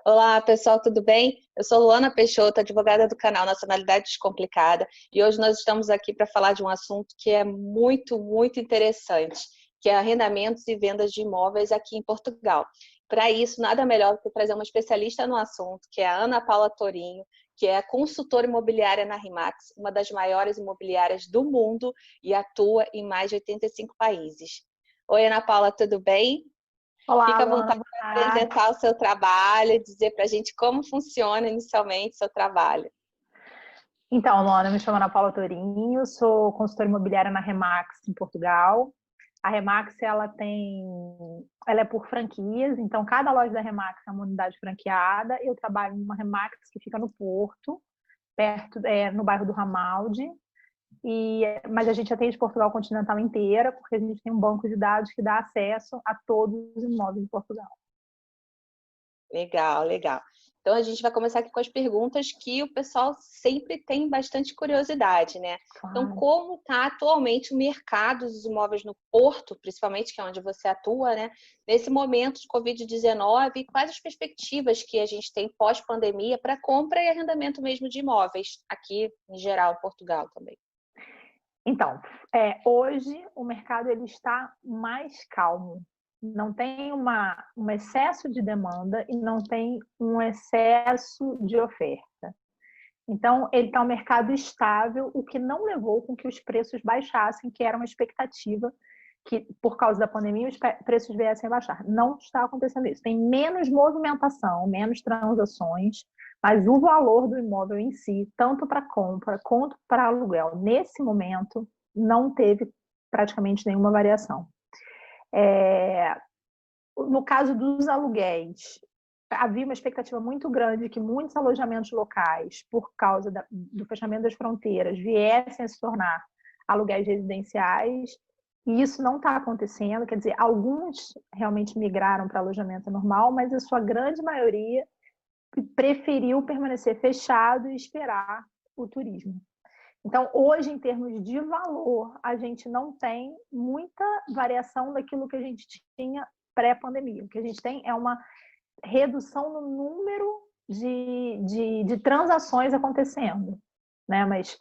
Olá, pessoal, tudo bem? Eu sou Luana Peixoto, advogada do canal Nacionalidade Descomplicada, e hoje nós estamos aqui para falar de um assunto que é muito interessante, que é arrendamentos e vendas de imóveis aqui em Portugal. Para isso, nada melhor do que trazer uma especialista no assunto, que é a Ana Paula Torinho, que é consultora imobiliária na RE/MAX, uma das maiores imobiliárias do mundo e atua em mais de 85 países. Oi, Ana Paula, tudo bem? Olá, Fica à Luana, vontade boa para tarde. apresentar o seu trabalho, dizer para a gente como funciona inicialmente o seu trabalho. Então, Luana, me chamo Ana Paula Torinho, sou consultora imobiliária na RE/MAX em Portugal. A RE/MAX, ela é por franquias, então cada loja da RE/MAX é uma unidade franqueada. Eu trabalho numa RE/MAX que fica no Porto, no bairro do Ramalde. Mas a já atende Portugal continental inteira, porque a gente tem um banco de dados que dá acesso a todos os imóveis de Portugal. Legal, legal. Então a gente vai começar aqui com as perguntas que o pessoal sempre tem bastante curiosidade, né? Então, Claro. como está atualmente o mercado dos imóveis no Porto, principalmente, que é onde você atua, né? Nesse momento de Covid-19, e quais as perspectivas que a gente tem pós-pandemia para compra e arrendamento mesmo de imóveis aqui, em geral, em Portugal também? Então, hoje o mercado ele está mais calmo. Não tem um excesso de demanda e não tem um excesso de oferta. Então, ele está um mercado estável, o que não levou com que os preços baixassem, que era uma expectativa que, por causa da pandemia, os preços viessem a baixar. Não está acontecendo isso. Tem menos movimentação, menos transações, mas o valor do imóvel em si, tanto para compra quanto para aluguel, nesse momento, não teve praticamente nenhuma variação. No caso dos aluguéis, havia uma expectativa muito grande que muitos alojamentos locais, por causa do fechamento das fronteiras, viessem a se tornar aluguéis residenciais, e isso não está acontecendo. Quer dizer, alguns realmente migraram para alojamento normal, mas a sua grande maioria preferiu permanecer fechado e esperar o turismo. Então, hoje, em termos de valor, a gente não tem muita variação daquilo que a gente tinha pré-pandemia. O que a gente tem é uma redução no número de transações acontecendo, né? Mas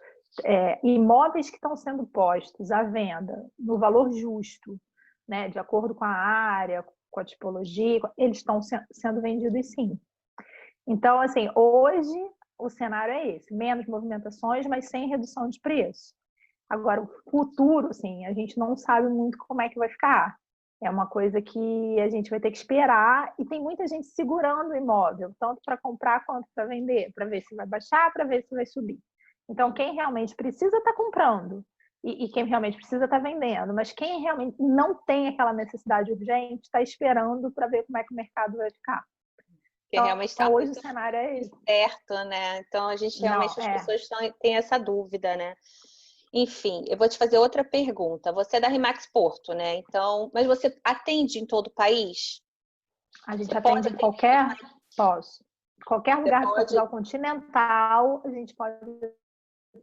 imóveis que estão sendo postos à venda no valor justo, né? De acordo com a área, com a tipologia, eles estão sendo vendidos sim. Então, assim, hoje o cenário é esse: menos movimentações, mas sem redução de preço. Agora, o futuro, assim, a gente não sabe muito como é que vai ficar. É uma coisa que a gente vai ter que esperar, e tem muita gente segurando o imóvel, tanto para comprar quanto para vender, para ver se vai baixar, para ver se vai subir. Então, quem realmente precisa está comprando, e quem realmente precisa está vendendo, mas quem realmente não tem aquela necessidade urgente está esperando para ver como é que o mercado vai ficar. Que realmente Então, está hoje o muito cenário é esse. incerto, né? Então a gente Não, realmente, as pessoas têm essa dúvida, né? Enfim, eu vou te fazer outra pergunta. Você é da Remax Porto, né? Então, mas você atende em todo o país? a Você gente pode atende em atender em todo o qualquer, país? posso, qualquer Você lugar de pode. Portugal continental, a gente pode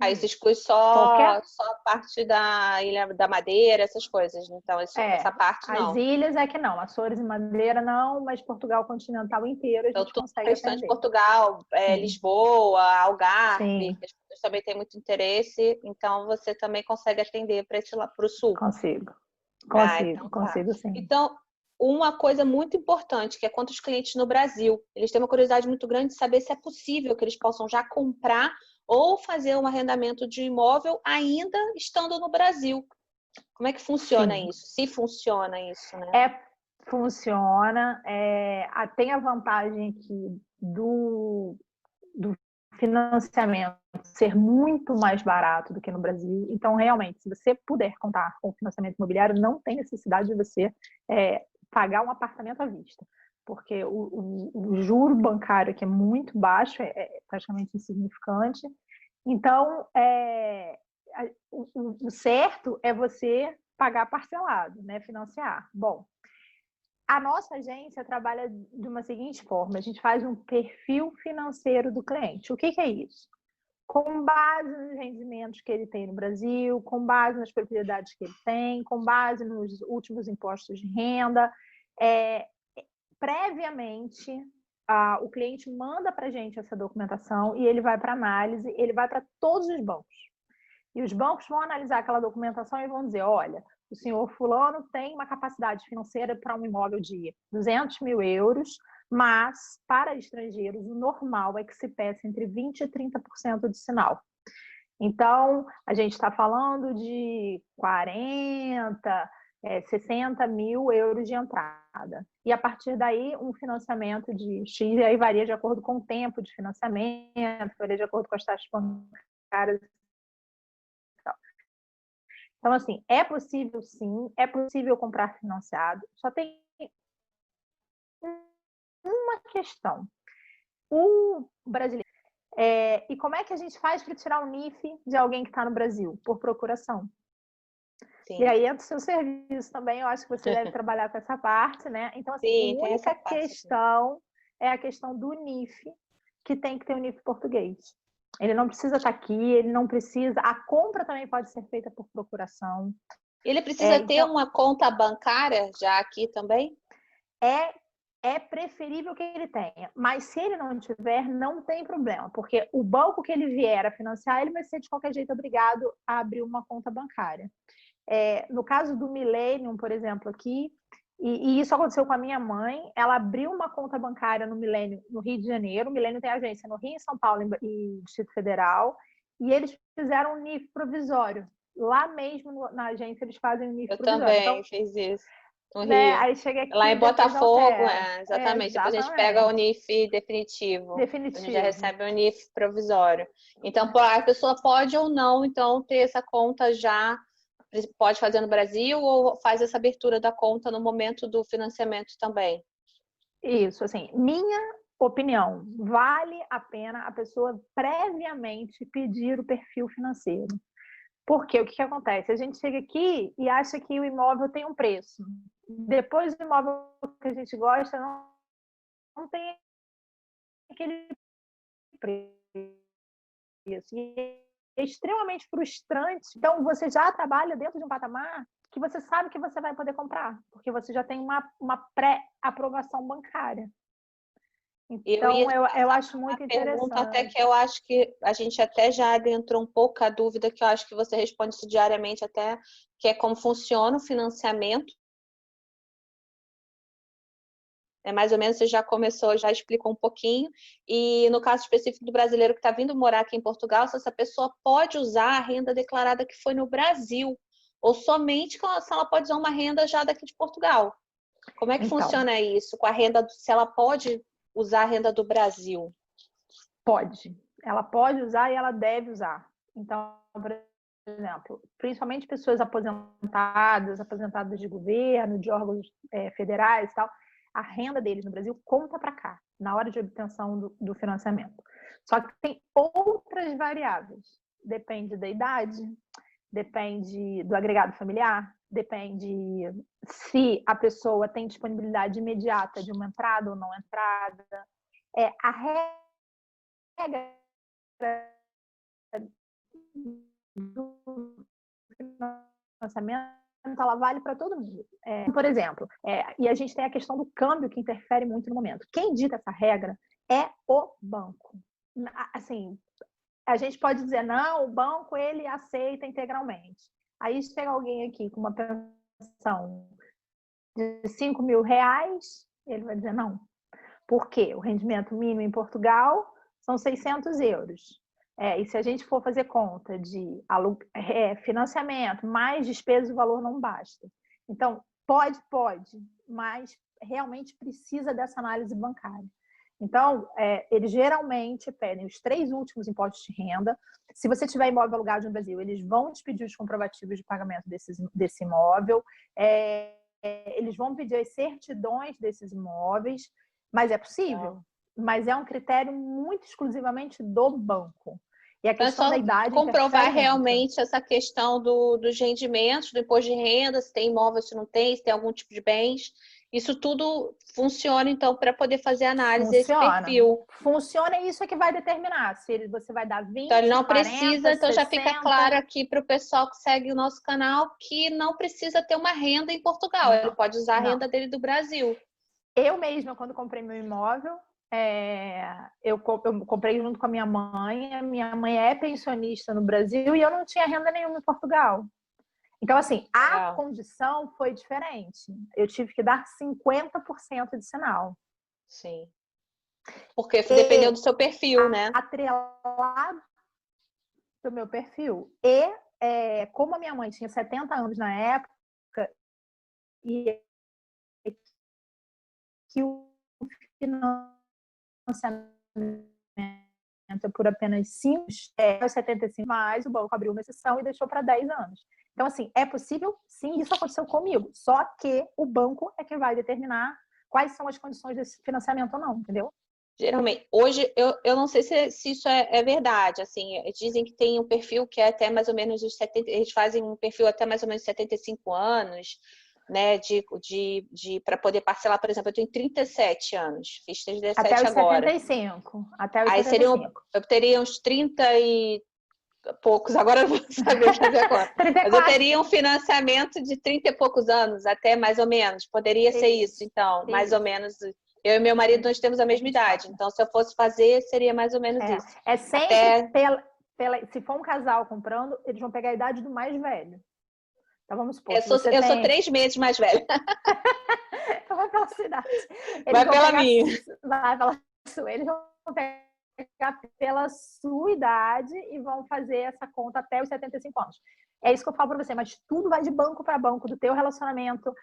Aí você atender. exclui Qualquer, só a parte da Ilha da Madeira, essas coisas. Então, essa parte as não. ilhas é que não, Açores e Madeira não, mas Portugal continental inteiro a Então, gente todo o consegue restante de atender. Portugal, Sim, Lisboa, Algarve, sim, que as pessoas também têm muito interesse, então você também consegue atender para o sul. consigo, Ah, consigo, então tá. consigo sim. Então, uma coisa muito importante, que é quanto os clientes no Brasil, eles têm uma curiosidade muito grande de saber se é possível que eles possam já comprar ou fazer um arrendamento de imóvel ainda estando no Brasil. Como é que funciona Sim, isso? Se funciona isso, né? funciona, tem a vantagem aqui do financiamento ser muito mais barato do que no Brasil. Então, realmente, se você puder contar com financiamento imobiliário, não tem necessidade de você pagar um apartamento à vista, porque o juro bancário aqui é muito baixo, é praticamente insignificante. Então, o certo é você pagar parcelado, né? Financiar. Bom, a nossa agência trabalha de uma seguinte forma: a gente faz um perfil financeiro do cliente. O que é isso? Com base nos rendimentos que ele tem no Brasil, com base nas propriedades que ele tem, com base nos últimos impostos de renda, é, previamente o cliente manda para a gente essa documentação e ele vai para análise, ele vai para todos os bancos. E os bancos vão analisar aquela documentação e vão dizer, olha, o senhor fulano tem uma capacidade financeira para um imóvel de 200 mil euros, mas para estrangeiros o normal é que se peça entre 20% e 30% de sinal. Então, a gente está falando de 40, 60 mil euros de entrada. E a partir daí, um financiamento de X, e aí varia de acordo com o tempo de financiamento, varia de acordo com as taxas bancárias. Então, assim, é possível sim, é possível comprar financiado, só tem uma questão. O brasileiro. E como é que a gente faz para tirar o NIF de alguém que está no Brasil? Por procuração. Sim. E aí entra o seu serviço também, eu acho que você deve trabalhar com essa parte, né? Então, assim, sim, a única questão é a questão do NIF, que tem que ter o NIF português. Ele não precisa estar aqui, ele não precisa... A compra também pode ser feita por procuração. Ele precisa ter uma conta bancária já aqui também? É preferível que ele tenha, mas se ele não tiver, não tem problema, porque o banco que ele vier a financiar, ele vai ser de qualquer jeito obrigado a abrir uma conta bancária. No caso do Millennium, por exemplo, aqui, e isso aconteceu com a minha mãe, ela abriu uma conta bancária no Millennium, no Rio de Janeiro. O Millennium tem agência no Rio, em São Paulo e Distrito Federal, e eles fizeram um NIF provisório. Lá mesmo na agência eles fazem um NIF provisório. Eu também fiz isso. Né? Aí chega aqui, lá em Botafogo, exatamente. Depois a gente pega o NIF definitivo. A gente já recebe o NIF provisório. Então, a pessoa pode ou não, então, ter essa conta já, pode fazer no Brasil ou faz essa abertura da conta no momento do financiamento também? Isso, assim, minha opinião, vale a pena a pessoa previamente pedir o perfil financeiro. Porque o que acontece? A gente chega aqui e acha que o imóvel tem um preço. Depois do imóvel que a gente gosta, não tem aquele preço. E é extremamente frustrante. Então, você já trabalha dentro de um patamar que você sabe que você vai poder comprar, porque você já tem uma pré-aprovação bancária. Então, eu acho muito interessante. Até que eu acho que a gente até já adentrou um pouco a dúvida, que eu acho que você responde isso diariamente até, que é como funciona o financiamento. Mais ou menos você já começou, já explicou um pouquinho. E no caso específico do brasileiro que está vindo morar aqui em Portugal, se essa pessoa pode usar a renda declarada que foi no Brasil, ou somente se ela pode usar uma renda já daqui de Portugal. Como é que funciona isso? Com a renda, se ela pode usar a renda do Brasil? Pode. Ela pode usar e ela deve usar. Então, por exemplo, principalmente pessoas aposentadas de governo, de órgãos federais e tal, a renda deles no Brasil conta para cá, na hora de obtenção do financiamento. Só que tem outras variáveis. Depende da idade, depende do agregado familiar, depende se a pessoa tem disponibilidade imediata de uma entrada ou não entrada. A regra do financiamento, ela vale para todo mundo. Por exemplo, e a gente tem a questão do câmbio que interfere muito no momento. Quem dita essa regra é o banco. Assim, a gente pode dizer, não, o banco ele aceita integralmente. Aí chega alguém aqui com uma pensão de 5 mil reais, ele vai dizer não. Por quê? O rendimento mínimo em Portugal são 600 euros. E se a gente for fazer conta de financiamento mais despesas, o valor não basta. Então, pode, mas realmente precisa dessa análise bancária. Então, eles geralmente pedem os 3 últimos impostos de renda. Se você tiver imóvel alugado no Brasil, eles vão te pedir os comprovativos de pagamento desse imóvel. Eles vão pedir as certidões desses imóveis, mas é possível. Mas é um critério muito exclusivamente do banco. E a questão da idade comprovar realmente essa questão dos rendimentos, do imposto de renda, se tem imóvel, se não tem, se tem algum tipo de bens. Isso tudo funciona, então, para poder fazer análise desse perfil. Funciona e isso é que vai determinar se você vai dar 20, então, ele não 40, precisa, então 60. já fica claro aqui para o pessoal que segue o nosso canal que não precisa ter uma renda em Portugal. Ele pode usar a renda dele do Brasil. Eu mesma, quando comprei meu imóvel, eu comprei junto com a minha mãe é pensionista no Brasil e eu não tinha renda nenhuma em Portugal. Então, assim, a condição foi diferente. Eu tive que dar 50% de sinal. Sim. Porque dependeu do seu perfil, né? Atrelado do meu perfil. E como a minha mãe tinha 70 anos na época, e que o financiamento por apenas 75, mas o banco abriu uma exceção e deixou para 10 anos. Então, assim, é possível? Sim, isso aconteceu comigo. Só que o banco é que vai determinar quais são as condições desse financiamento ou não, entendeu? Geralmente, hoje, eu não sei se isso é verdade, assim, dizem que tem um perfil que é até mais ou menos os 70, eles fazem um perfil até mais ou menos 75 anos, né, para poder parcelar, por exemplo, eu tenho 37 anos, fiz 37 até os agora. 75, até os Aí 75. eu teria uns 30 e poucos, agora eu vou saber fazer a conta. 34. Mas eu teria um financiamento de 30 e poucos anos, até mais ou menos, poderia ser isso, então, mais ou menos. Eu e meu marido, nós temos a mesma idade, então se eu fosse fazer, seria mais ou menos isso. É sempre se for um casal comprando, eles vão pegar a idade do mais velho. Então vamos supor. Eu sou 3 meses mais velha. Então vai pela sua idade. Vai pela minha. Vai pela sua. Eles vão pegar pela sua idade e vão fazer essa conta até os 75 anos. É isso que eu falo para você, mas tudo vai de banco para banco, do teu relacionamento,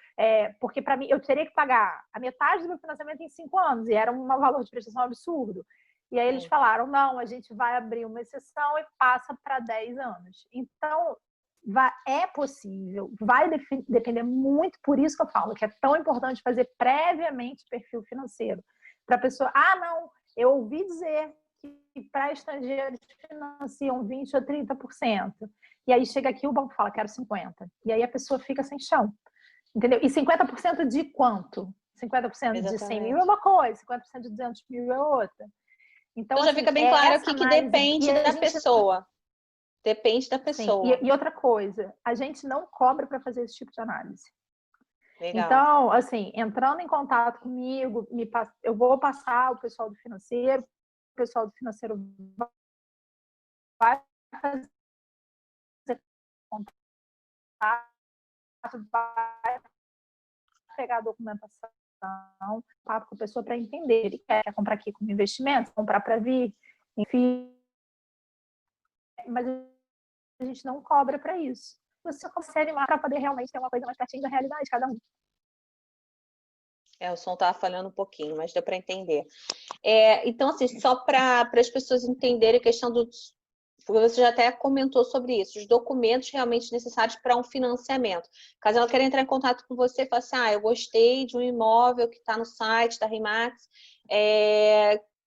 porque para mim, eu teria que pagar a metade do meu financiamento em 5 anos, e era um valor de prestação absurdo. E aí eles falaram, não, a gente vai abrir uma exceção e passa para 10 anos. Então, é possível, vai depender muito, por isso que eu falo, que é tão importante fazer previamente perfil financeiro. Para a pessoa, não, eu ouvi dizer que para estrangeiros financiam 20% ou 30%. E aí chega aqui o banco fala, quero 50%. E aí a pessoa fica sem chão. Entendeu? E 50% de quanto? 50% de 100 mil é uma coisa, 50% de 200 mil é outra. Então, já fica bem claro aqui que depende da pessoa. Depende da pessoa. Sim. E outra coisa, a gente não cobra para fazer esse tipo de análise. Legal. Então, assim, entrando em contato comigo, eu vou passar o pessoal do financeiro vai fazer contato, vai pegar a documentação, papo com a pessoa para entender. Ele quer comprar aqui como investimento, comprar para vir, enfim. Mas a gente não cobra para isso. Você consegue animar para poder realmente ter uma coisa mais pertinho da realidade de cada um. O som estava falhando um pouquinho, mas deu para entender. Então, assim, só para as pessoas entenderem a questão dos... Você já até comentou sobre isso, os documentos realmente necessários para um financiamento. Caso ela queira entrar em contato com você e falar assim, eu gostei de um imóvel que está no site da RE/MAX,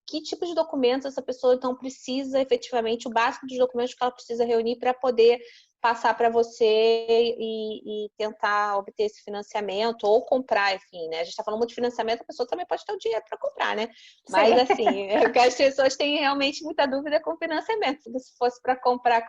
que tipo de documentos essa pessoa, então, precisa efetivamente, o básico dos documentos que ela precisa reunir para poder passar para você e tentar obter esse financiamento ou comprar, enfim, né? A gente está falando muito de financiamento, a pessoa também pode ter o dinheiro para comprar, né? Mas, sim, assim, as pessoas têm realmente muita dúvida com financiamento. Se fosse para comprar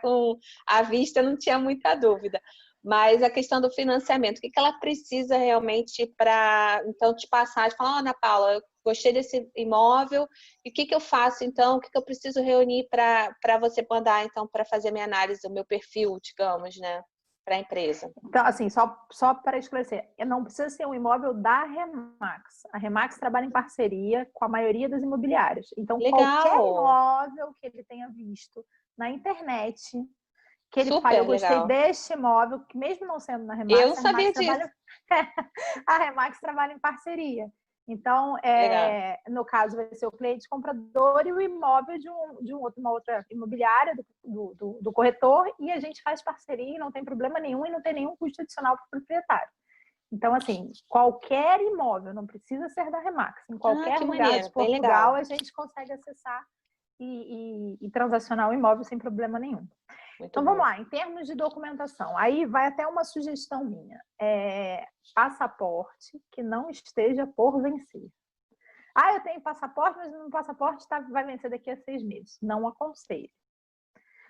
à vista, não tinha muita dúvida. Mas a questão do financiamento, o que ela precisa realmente para, então, te passar, de falar, Ana Paula, eu gostei desse imóvel, e o que eu faço, então? O que eu preciso reunir para você mandar, então, para fazer minha análise, o meu perfil, digamos, né, para a empresa? Então, assim, só para esclarecer, não precisa ser um imóvel da RE/MAX. A RE/MAX trabalha em parceria com a maioria das imobiliárias. Então, legal. Qualquer imóvel que ele tenha visto na internet, que ele Super fale, eu gostei legal. deste imóvel, que mesmo não sendo na RE/MAX, eu não sabia disso. A RE/MAX trabalha em parceria. Então, no caso, vai ser o cliente comprador e o imóvel de uma outra imobiliária do corretor, e a gente faz parceria e não tem problema nenhum e não tem nenhum custo adicional para o proprietário. Então, assim, qualquer imóvel, não precisa ser da RE/MAX, em qualquer lugar de Portugal, a gente consegue acessar e transacionar o imóvel sem problema nenhum. Então, vamos lá, em termos de documentação, aí vai até uma sugestão minha. Passaporte que não esteja por vencer. Eu tenho passaporte, mas o meu passaporte vai vencer daqui a 6 meses. Não aconselho.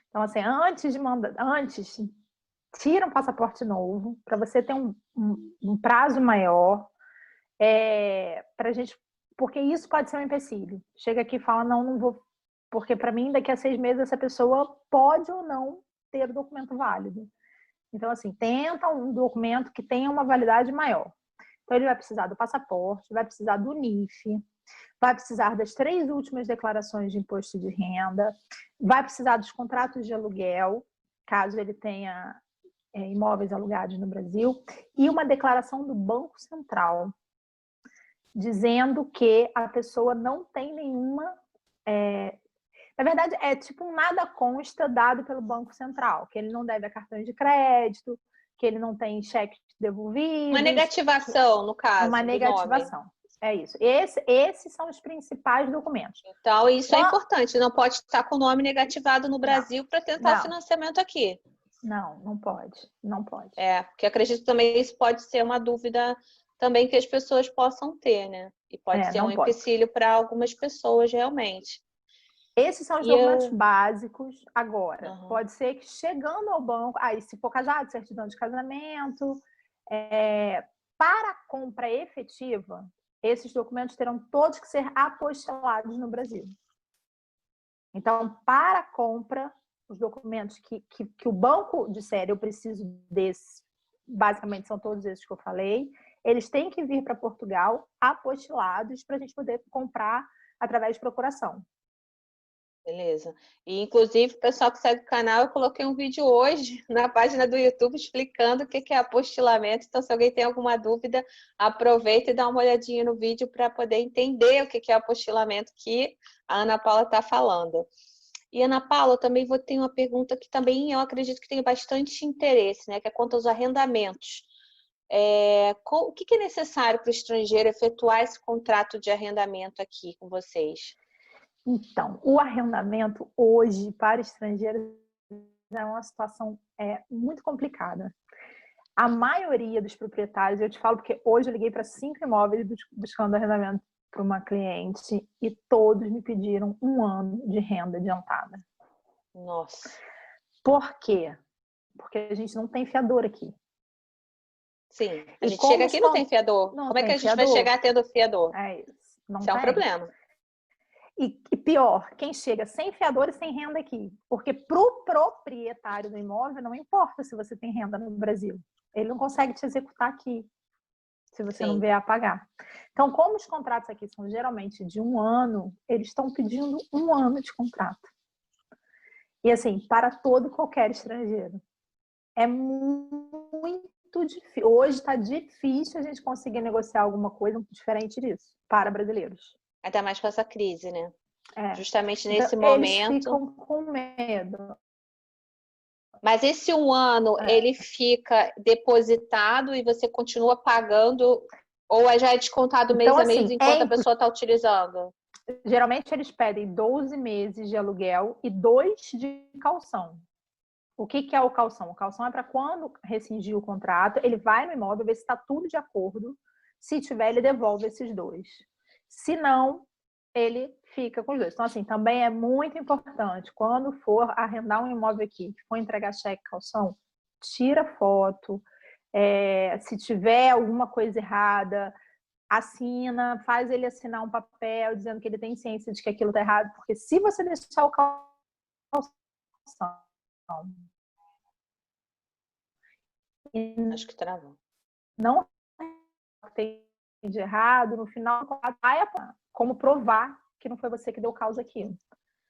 Então, assim, antes tira um passaporte novo, para você ter um prazo maior, para a gente Porque isso pode ser um empecilho. Chega aqui e fala, não vou, porque para mim daqui a 6 meses essa pessoa pode ou não ter o documento válido. Então, assim, tenta um documento que tenha uma validade maior. Então, ele vai precisar do passaporte, vai precisar do NIF, vai precisar das 3 últimas declarações de imposto de renda, vai precisar dos contratos de aluguel, caso ele tenha imóveis alugados no Brasil, e uma declaração do Banco Central, dizendo que a pessoa não tem nenhuma... Na verdade, é tipo um nada consta dado pelo Banco Central, que ele não deve a cartões de crédito, que ele não tem cheques devolvidos. Uma negativação, no caso, uma negativação. É isso. Esses são os principais documentos. Então, isso é importante. Não pode estar com o nome negativado no Brasil para tentar o financiamento aqui. Não pode. Não pode. Porque acredito também que isso pode ser uma dúvida também que as pessoas possam ter, né? E pode ser um empecilho para algumas pessoas, realmente. Esses são os documentos básicos. Agora, pode ser que chegando ao banco, aí se for casado, certidão de casamento, para a compra efetiva, esses documentos terão todos que ser apostilados no Brasil. Então, para a compra, os documentos que o banco disser, eu preciso desse, basicamente são todos esses que eu falei, eles têm que vir para Portugal apostilados para a gente poder comprar através de procuração. Beleza. E, inclusive, o pessoal que segue o canal, eu coloquei um vídeo hoje na página do YouTube explicando o que é apostilamento. Então, se alguém tem alguma dúvida, aproveita e dá uma olhadinha no vídeo para poder entender o que é apostilamento que a Ana Paula está falando. E, Ana Paula, eu também vou ter uma pergunta que também eu acredito que tem bastante interesse, né? Que é quanto aos arrendamentos. O que é necessário para o estrangeiro efetuar esse contrato de arrendamento aqui com vocês? Então, o arrendamento hoje para estrangeiros é uma situação muito complicada. A maioria dos proprietários, eu te falo porque hoje eu liguei para 5 imóveis buscando arrendamento para uma cliente e todos me pediram 1 ano de renda adiantada. Nossa. Por quê? Porque a gente não tem fiador aqui. Sim, a gente chega aqui e não tem fiador. Como é que a gente vai chegar tendo fiador? É isso. Isso é um problema. E pior, quem chega sem fiador e sem renda aqui. Porque para o proprietário do imóvel, não importa se você tem renda no Brasil. Ele não consegue te executar aqui, se você não vier a pagar. Então, como os contratos aqui são geralmente de 1 ano, eles estão pedindo 1 ano de contrato. E assim, para todo e qualquer estrangeiro. É muito difícil. Hoje está difícil a gente conseguir negociar alguma coisa diferente disso para brasileiros. Até mais com essa crise, né? Justamente nesse então, momento. Eles ficam com medo. Mas esse 1 ano, ele fica depositado e você continua pagando? Ou já é descontado mês a mês enquanto a pessoa está utilizando? Geralmente eles pedem 12 meses de aluguel e 2 de calção. O que é o calção? O calção é para quando rescindir o contrato, ele vai no imóvel, ver se está tudo de acordo. Se tiver, ele devolve esses 2. Se não, ele fica com os 2. Então, assim, também é muito importante, quando for arrendar um imóvel aqui, que for entregar cheque, calção, tira foto. Se tiver alguma coisa errada, assina, faz ele assinar um papel dizendo que ele tem ciência de que aquilo está errado, porque se você deixar o calção, acho que travou. Não tem de errado, no final, como provar que não foi você que deu causa aquilo.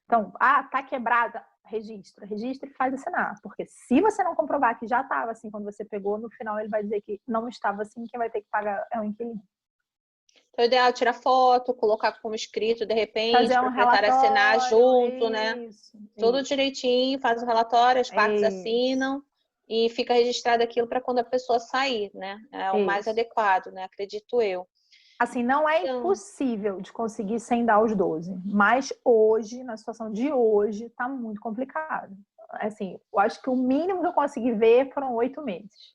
Então, tá quebrada, registra e faz assinar. Porque se você não comprovar que já estava assim quando você pegou, no final ele vai dizer que não estava assim, quem vai ter que pagar é o inquilino. Então, o ideal é tirar foto, colocar como escrito, de repente, fazer o proprietário assinar junto, né? Tudo direitinho, faz o relatório, as partes assinam e fica registrado aquilo para quando a pessoa sair, né? É o mais adequado, né? Acredito eu. Assim, não é impossível de conseguir sem dar os 12, mas hoje, na situação de hoje, tá muito complicado. Assim, eu acho que o mínimo que eu consegui ver foram 8 meses.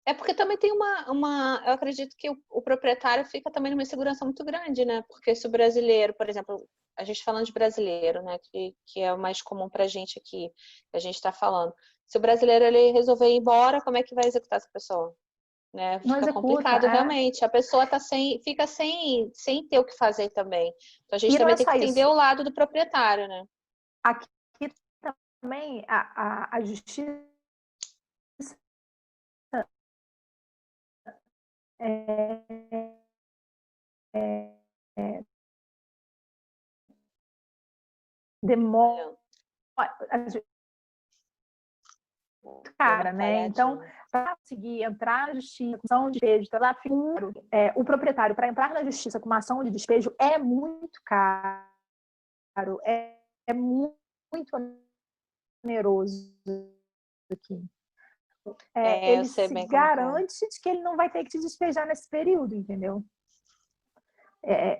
É porque também tem eu acredito que o proprietário fica também numa insegurança muito grande, né? Porque se o brasileiro, por exemplo, a gente falando de brasileiro, né? Que é o mais comum pra gente aqui, que a gente está falando. Se o brasileiro ele resolver ir embora, como é que vai executar essa pessoa? né? Não Fica executa, complicado realmente. A pessoa fica sem ter o que fazer também. Então a gente E não também é tem só que entender isso. o lado do proprietário, né? Aqui também a justiça é, é, demora Olha, deu uma cara, né? Então, falhadinha. para conseguir entrar na justiça com ação de despejo, o proprietário, para entrar na justiça com uma ação de despejo, é muito caro, é muito oneroso aqui. Eu Ele sei se bem como que é. garante de que ele não vai ter que te despejar nesse período, entendeu?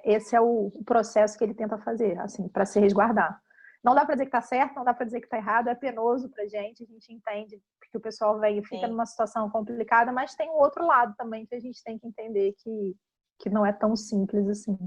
Esse é o processo que ele tenta fazer, assim, para se resguardar. Não dá para dizer que está certo, não dá para dizer que está errado, é penoso para a gente entende que o pessoal vem e fica Sim. numa situação complicada, mas tem um outro lado também que a gente tem que entender que não é tão simples assim.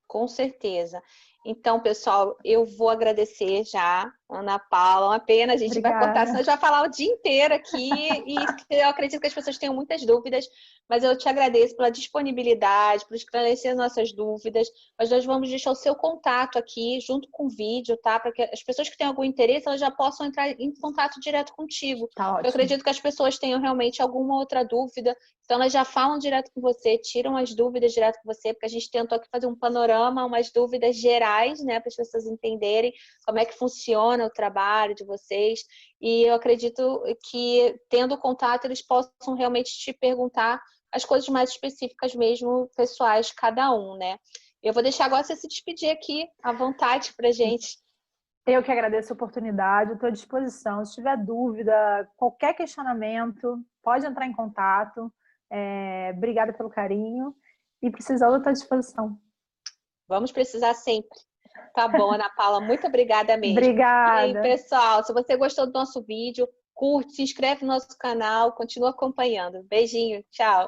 Com certeza. Então, pessoal, eu vou agradecer já, Ana Paula. Uma pena, a gente vai cortar, senão a Obrigada. gente vai falar o dia inteiro aqui e eu acredito que as pessoas tenham muitas dúvidas, mas eu te agradeço pela disponibilidade, por esclarecer as nossas dúvidas. Mas nós vamos deixar o seu contato aqui junto com o vídeo, tá? Para que as pessoas que têm algum interesse, elas já possam entrar em contato direto contigo. Tá Eu ótimo. acredito que as pessoas tenham realmente alguma outra dúvida, então elas já falam direto com você, tiram as dúvidas direto com você, porque a gente tentou aqui fazer um panorama, umas dúvidas gerais, né, para as pessoas entenderem como é que funciona o trabalho de vocês. E eu acredito que, tendo contato, eles possam realmente te perguntar as coisas mais específicas mesmo, pessoais de cada um, né? Eu vou deixar agora você se despedir aqui, à vontade pra gente. Eu que agradeço a oportunidade, estou à disposição. Se tiver dúvida, qualquer questionamento, pode entrar em contato. Obrigada pelo carinho e precisando, estou à disposição. Vamos precisar sempre. Tá bom, Ana Paula, muito obrigada mesmo. E aí, Obrigada. pessoal, se você gostou do nosso vídeo, curte, se inscreve no nosso canal, continua acompanhando. Beijinho, tchau.